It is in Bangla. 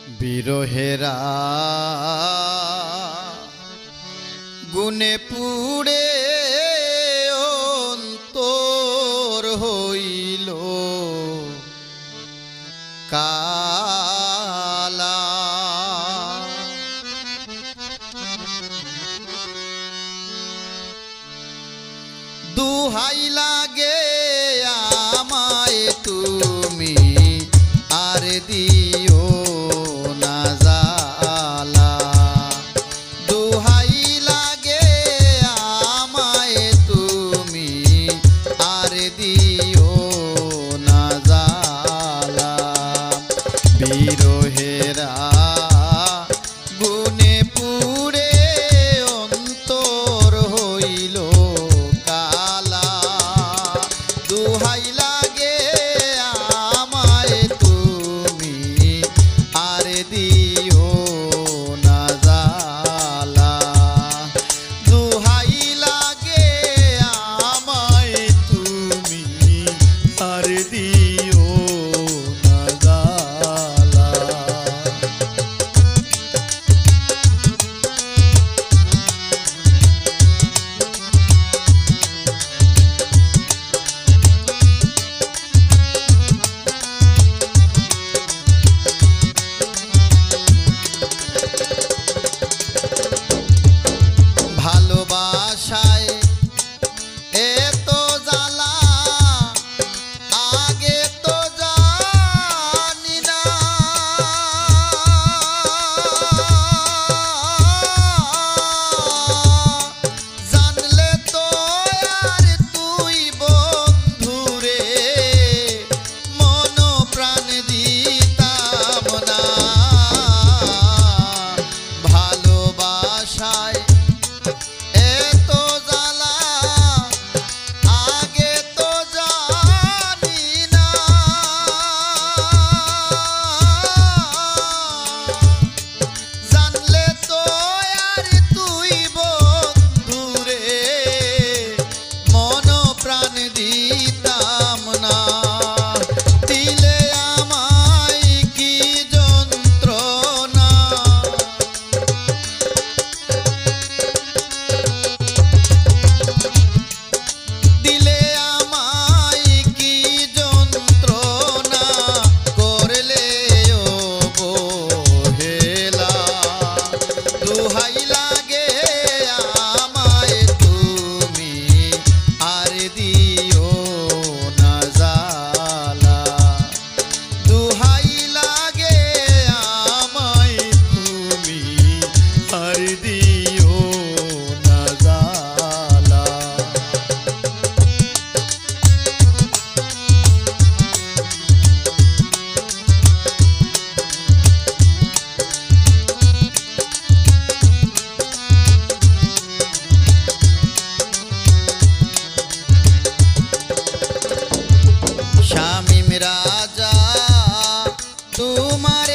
বিরহেরা গুনে পুড়ে অন্তর হইল কালা। দুহাই লাগে আমায় তুমি আর দিও না জালা। দুহাই লাগে আমায় তুমি আর দিও না জালা। বিরহেরা গুনে পুড়ে অন্তর হইল কালা। দুহাই লাগে আমায় তুমি আর দিও না জালা। দুহাই লাগে আমায় তুমি আর দিও না জালা। ভালোবাসায় এত জ্বালা আগে তো জানি না। জানলে তো আর তুই বন্ধুরে মন প্রাণ দিতাম না। ভালোবাসায় এত জ্বালা আগে তো জানি না। জানলে তো আর তুই বন্ধুরে মন প্রাণ দিতাম না। দিলে আমায় কি যন্ত্রণা, দিলে আমায় কি যন্ত্রণা, করলে অবহেলা। দুহাই লাগে আমায় তুমি আর দিও না জালা। দুহাই লাগে আমায় তুমি আর দিও না জালা। শামীম রাজা তোমার